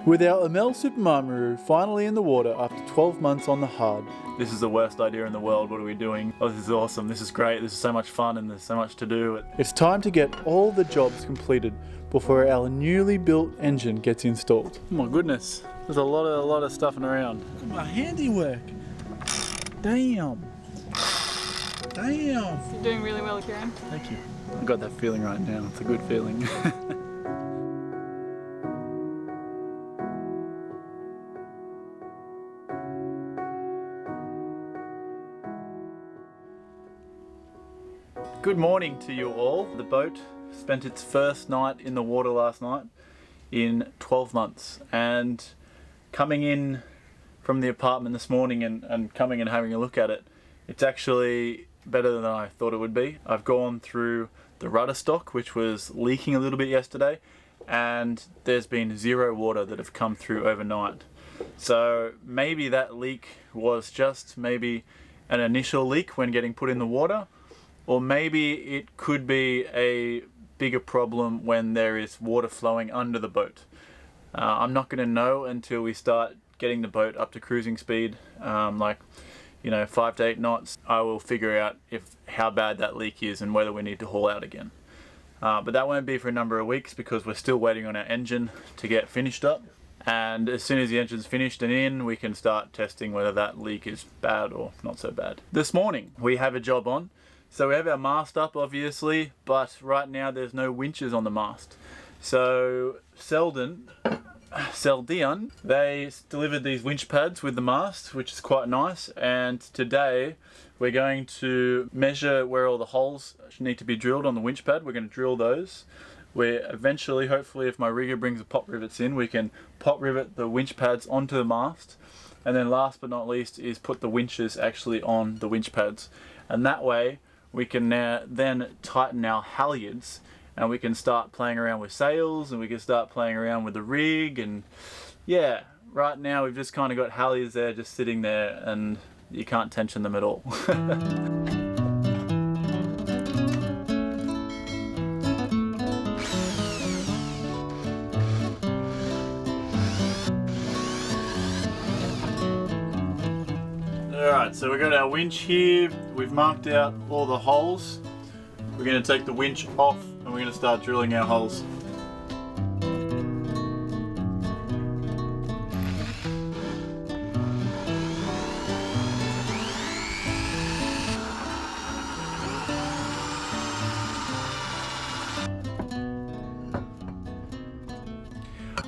With our Amel Supermarmaru finally in the water after 12 months on the hard. This is the worst idea in the world. What are we doing? Oh, this is awesome. This is great. This is so much fun and there's so much to do. It's time to get all the jobs completed before our newly built engine gets installed. Oh my goodness. There's a lot of stuffing around. Look at my handiwork. Damn. Damn. You're doing really well, Kieran. Thank you. I got that feeling right now. It's a good feeling. Good morning to you all. The boat spent its first night in the water last night in 12 months, and coming in from the apartment this morning and coming and having a look at it, it's actually better than I thought it would be. I've gone through the rudder stock, which was leaking a little bit yesterday, and there's been zero water that have come through overnight. So maybe that leak was just maybe an initial leak when getting put in the water, or maybe it could be a bigger problem when there is water flowing under the boat. I'm not going to know until we start getting the boat up to cruising speed, like 5 to 8 knots. I will figure out how bad that leak is and whether we need to haul out again. But that won't be for a number of weeks because we're still waiting on our engine to get finished up. And as soon as the engine's finished and in, we can start testing whether that leak is bad or not so bad. This morning we have a job on. So we have our mast up obviously, but right now there's no winches on the mast. So Seldian, they delivered these winch pads with the mast, which is quite nice. And today we're going to measure where all the holes need to be drilled on the winch pad. We're going to drill those. We're eventually, hopefully, if my rigger brings the pop rivets in, we can pop rivet the winch pads onto the mast. And then last but not least is put the winches actually on the winch pads. And that way we can then tighten our halyards, and we can start playing around with sails, and we can start playing around with the rig. And yeah, right now we've just kind of got halyards there just sitting there, and you can't tension them at all. Alright, so we've got our winch here. We've marked out all the holes. We're going to take the winch off and we're going to start drilling our holes.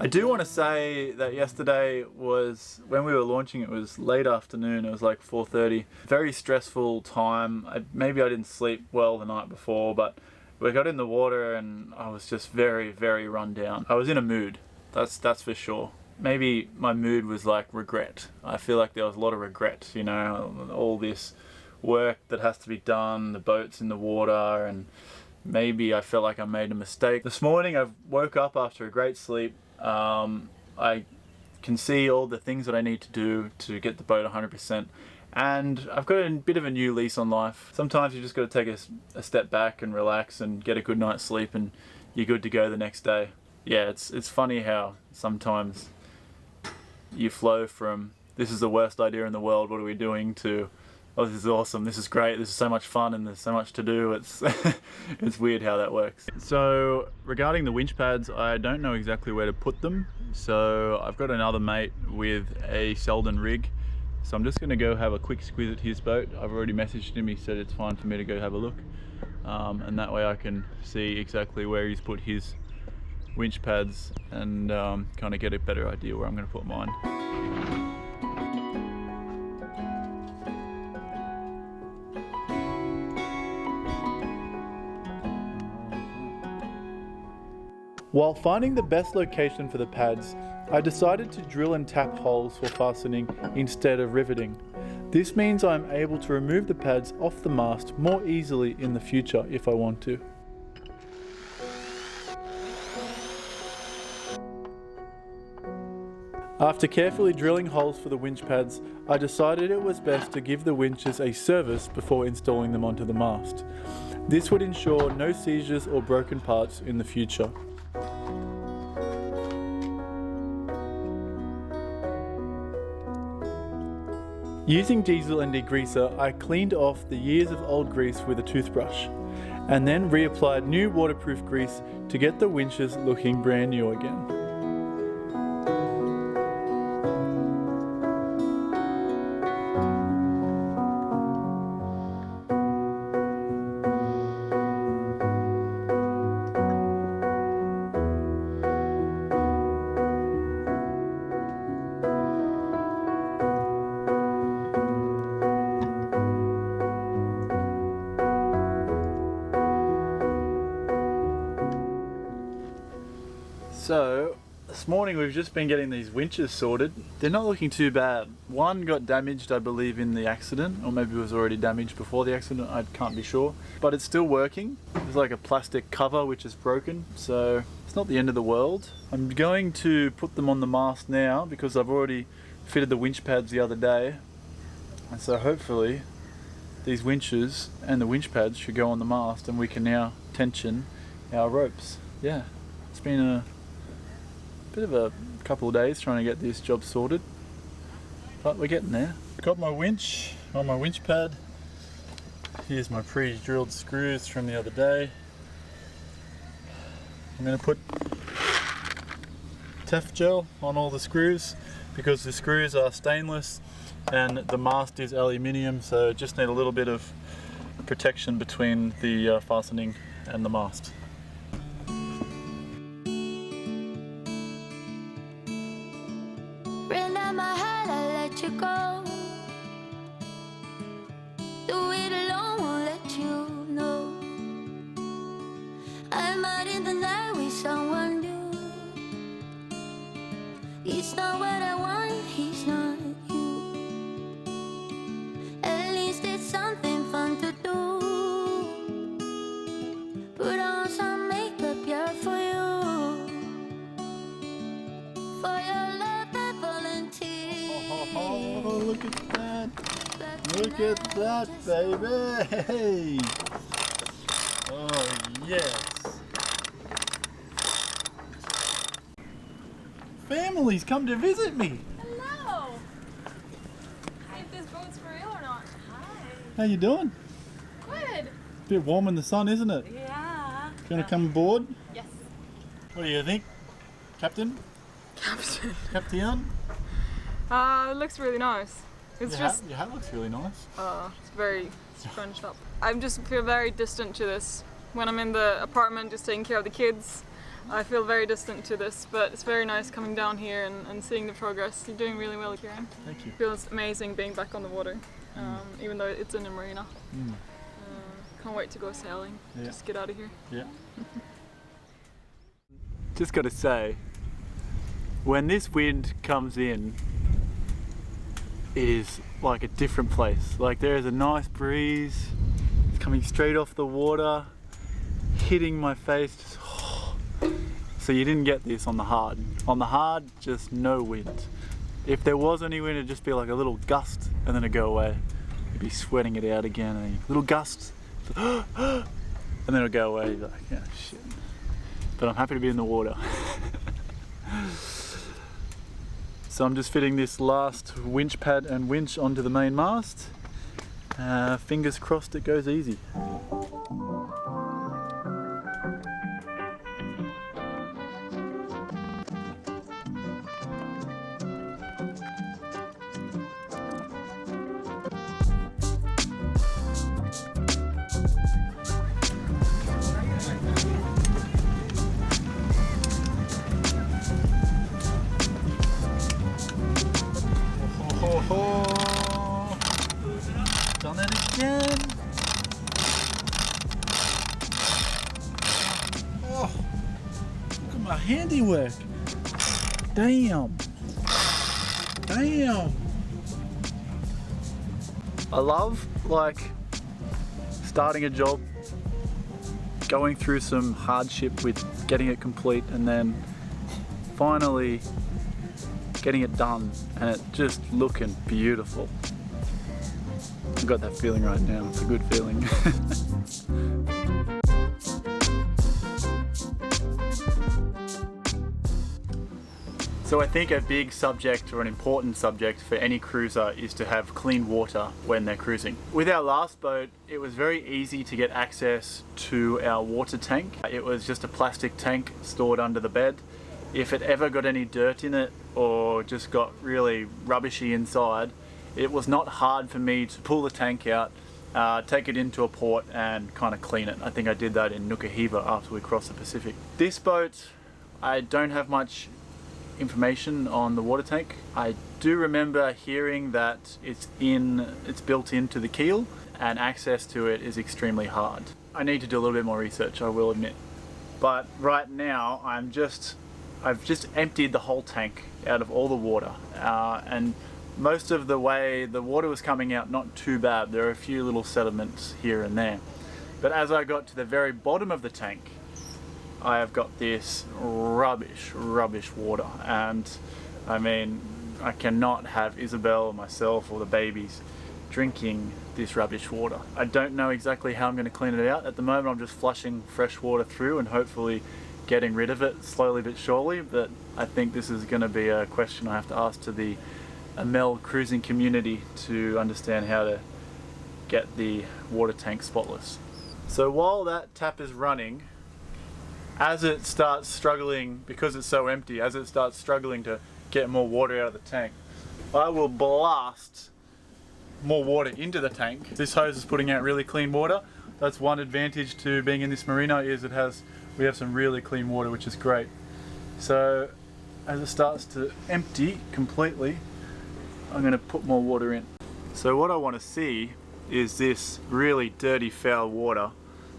I do want to say that yesterday was, when we were launching, it was late afternoon, it was like 4:30. Very stressful time. Maybe I didn't sleep well the night before, but we got in the water and I was just very, very run down. I was in a mood, that's for sure. Maybe my mood was like regret. I feel like there was a lot of regret, all this work that has to be done, the boat's in the water, and maybe I felt like I made a mistake. This morning I woke up after a great sleep. I can see all the things that I need to do to get the boat 100%, and I've got a bit of a new lease on life. Sometimes you just got to take a step back and relax and get a good night's sleep, and you're good to go the next day. Yeah, it's funny how sometimes you flow from this is the worst idea in the world, what are we doing, to oh, this is awesome, this is great, this is so much fun and there's so much to do. It's it's weird how that works. So regarding the winch pads, I don't know exactly where to put them. So I've got another mate with a Seldian rig. So I'm just going to go have a quick squiz at his boat. I've already messaged him, he said it's fine for me to go have a look. And that way I can see exactly where he's put his winch pads and kind of get a better idea where I'm going to put mine. While finding the best location for the pads, I decided to drill and tap holes for fastening instead of riveting. This means I'm able to remove the pads off the mast more easily in the future if I want to. After carefully drilling holes for the winch pads, I decided it was best to give the winches a service before installing them onto the mast. This would ensure no seizures or broken parts in the future. Using diesel and degreaser, I cleaned off the years of old grease with a toothbrush, and then reapplied new waterproof grease to get the winches looking brand new again. So, this morning we've just been getting these winches sorted. They're not looking too bad. One got damaged, I believe, in the accident, or maybe it was already damaged before the accident, I can't be sure. But it's still working. There's like a plastic cover which is broken, so it's not the end of the world. I'm going to put them on the mast now because I've already fitted the winch pads the other day. And so hopefully these winches and the winch pads should go on the mast and we can now tension our ropes. Yeah, it's been a bit of a couple of days trying to get this job sorted, but we're getting there. Got my winch on my winch pad. Here's my pre-drilled screws from the other day. I'm going to put Tef gel on all the screws because the screws are stainless and the mast is aluminium, so just need a little bit of protection between the fastening and the mast. Ran down my head, I let you go. Do it alone, won't let you know. I'm out in the night with someone new. It's not what I want, he's not you. At least it's something fun to do. Put on some makeup, yeah, for you. For your love that volunteer. Oh, look at that. Look at that, baby. Oh, yes. Families come to visit me. Hello! See if this boat's for real or not. Hi. How you doing? Good. Bit warm in the sun, isn't it? Yeah. You want to come aboard? Yes. What do you think, Captain? Captain? It looks really nice. It's just, your hat looks really nice. it's very scrunched up. I just feel very distant to this. When I'm in the apartment just taking care of the kids, I feel very distant to this, but it's very nice coming down here and seeing the progress. You're doing really well, Kieran. Thank you. It feels amazing being back on the water, even though it's in a marina. Can't wait to go sailing. Yeah. Just get out of here. Yeah. Just got to say, when this wind comes in, it is like a different place. Like there is a nice breeze, it's coming straight off the water, hitting my face. Just, so you didn't get this on the hard. On the hard, just no wind. If there was any wind, it'd just be like a little gust and then it'd go away. You'd be sweating it out again, and a little gust, and then it'll go away. You're like, yeah, shit. But I'm happy to be in the water. So I'm just fitting this last winch pad and winch onto the main mast. Fingers crossed it goes easy. Oh, done it again. Oh, look at my handiwork. Damn. Damn. I love like starting a job, going through some hardship with getting it complete, and then finally getting it done and it just looking beautiful. I've got that feeling right now. It's a good feeling. So I think a big subject or an important subject for any cruiser is to have clean water when they're cruising. With our last boat, it was very easy to get access to our water tank. It was just a plastic tank stored under the bed. If it ever got any dirt in it or just got really rubbishy inside, it was not hard for me to pull the tank out, take it into a port and kind of clean it. I think I did that in Nuku Hiva after we crossed the Pacific. This boat, I don't have much information on the water tank. I do remember hearing that it's built into the keel and access to it is extremely hard. I need to do a little bit more research, I will admit. But right now I've just emptied the whole tank out of all the water, and most of the way the water was coming out not too bad. There are a few little sediments here and there. But as I got to the very bottom of the tank, I have got this rubbish water, and I mean, I cannot have Isabel or myself or the babies drinking this rubbish water. I don't know exactly how I'm going to clean it out. At the moment I'm just flushing fresh water through and hopefully getting rid of it slowly but surely, but I think this is going to be a question I have to ask to the Amel cruising community to understand how to get the water tank spotless. So while that tap is running, as it starts struggling, because it's so empty, as it starts struggling to get more water out of the tank, I will blast more water into the tank. This hose is putting out really clean water. That's one advantage to being in this marina, is we have some really clean water, which is great. So as it starts to empty completely, I'm going to put more water in. So what I want to see is this really dirty, foul water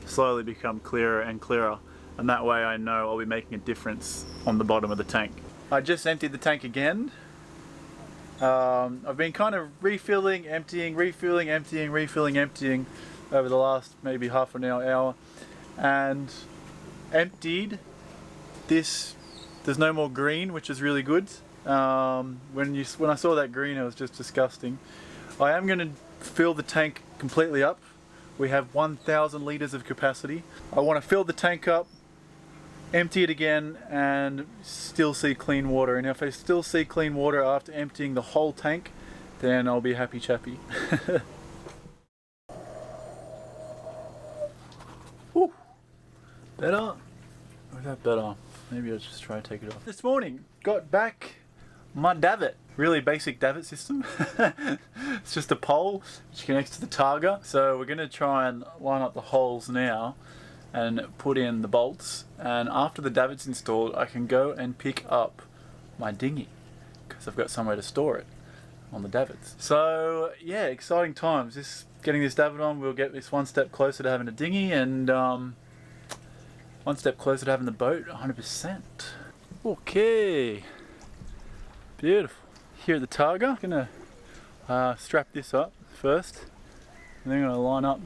slowly become clearer and clearer, and that way I know I'll be making a difference on the bottom of the tank. I just emptied the tank again. I've been kind of refilling, emptying, refilling, emptying, refilling, emptying over the last maybe half an hour, and emptied this. There's no more green, which is really good. When I saw that green, it was just disgusting. I am going to fill the tank completely up. We have 1,000 litres of capacity. I want to fill the tank up, empty it again, and still see clean water. And if I still see clean water after emptying the whole tank, then I'll be happy chappy. Woo. Better? Or is that better? Maybe I'll just try to take it off. This morning, got back my davit. Really basic davit system. It's just a pole which connects to the targa. So we're going to try and line up the holes now and put in the bolts, and after the davit's installed I can go and pick up my dinghy because I've got somewhere to store it on the davits. So yeah, exciting times. Getting this davit on, we'll get this one step closer to having a dinghy, and one step closer to having the boat 100%. Okay, beautiful. Here at the targa, I'm gonna strap this up first, and then I'm gonna line up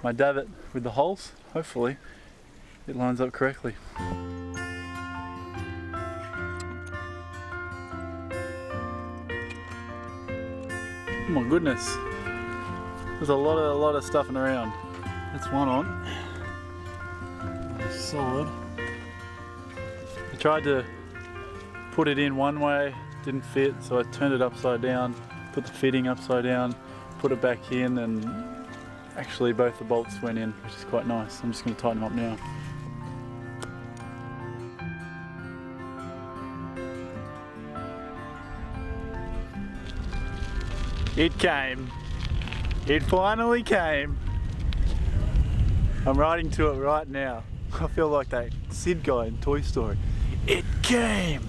my davit with the holes. Hopefully it lines up correctly. Oh my goodness, there's a lot of stuffing around. That's one on. Solid. I tried to put it in one way, didn't fit, so I turned it upside down, put the fitting upside down, put it back in, and actually both the bolts went in, which is quite nice. I'm just going to tighten them up now. It came. It finally came. I'm riding to it right now. I feel like that Sid guy in Toy Story. It came.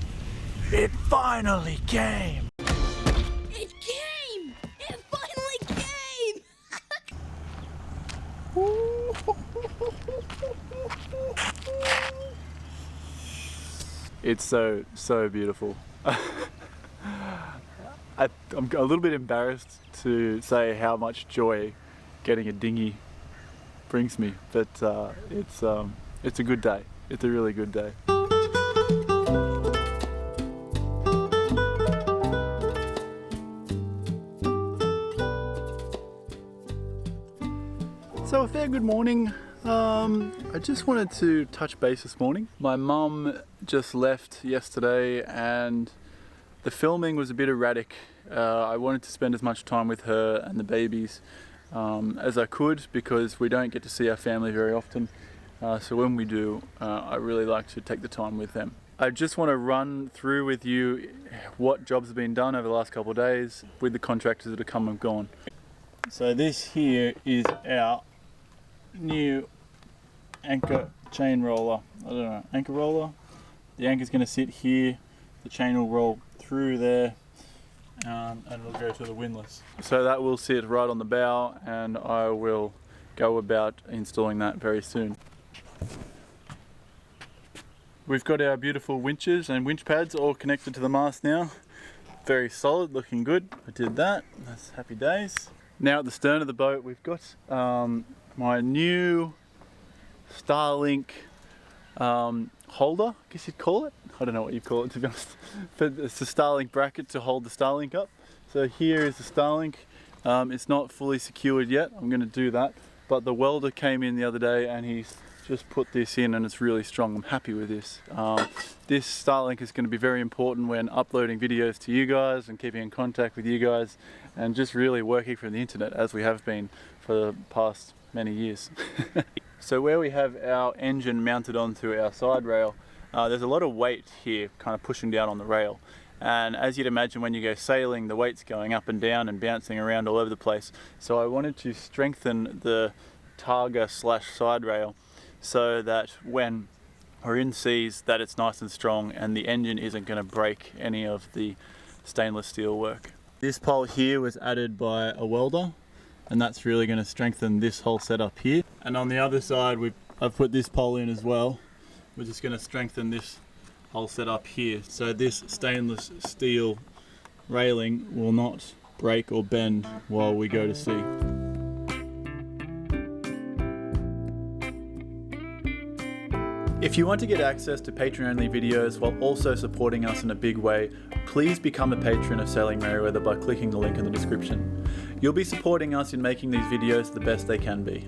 It finally came. It came! It finally came! It's so beautiful. I'm a little bit embarrassed to say how much joy getting a dinghy brings me, but it's a good day. It's a really good day. So a fair good morning. I just wanted to touch base this morning. My mum just left yesterday and the filming was a bit erratic. I wanted to spend as much time with her and the babies as I could because we don't get to see our family very often. So when we do, I really like to take the time with them. I just want to run through with you what jobs have been done over the last couple of days with the contractors that have come and gone. So this here is our new anchor chain roller. I don't know, anchor roller. The anchor's going to sit here, the chain will roll through there and it'll go to the windlass. So that will sit right on the bow and I will go about installing that very soon. We've got our beautiful winches and winch pads all connected to the mast now. Very solid, looking good. I did that, that's happy days. Now at the stern of the boat we've got my new Starlink holder, I guess you'd call it. I don't know what you call it to be honest. But it's a Starlink bracket to hold the Starlink up. So here is the Starlink. It's not fully secured yet, I'm going to do that. But the welder came in the other day and he's just put this in and it's really strong. I'm happy with this. This Starlink is going to be very important when uploading videos to you guys and keeping in contact with you guys and just really working from the internet as we have been for the past many years. So where we have our engine mounted onto our side rail, there's a lot of weight here kind of pushing down on the rail. And as you'd imagine when you go sailing, the weight's going up and down and bouncing around all over the place. So I wanted to strengthen the targa / side rail so that when we're in seas that it's nice and strong and the engine isn't going to break any of the stainless steel work. This pole here was added by a welder and that's really going to strengthen this whole setup here. And on the other side I've put this pole in as well, which is going to strengthen this whole setup here. So this stainless steel railing will not break or bend while we go to sea. If you want to get access to Patreon-only videos while also supporting us in a big way, please become a patron of Sailing Merriweather by clicking the link in the description. You'll be supporting us in making these videos the best they can be.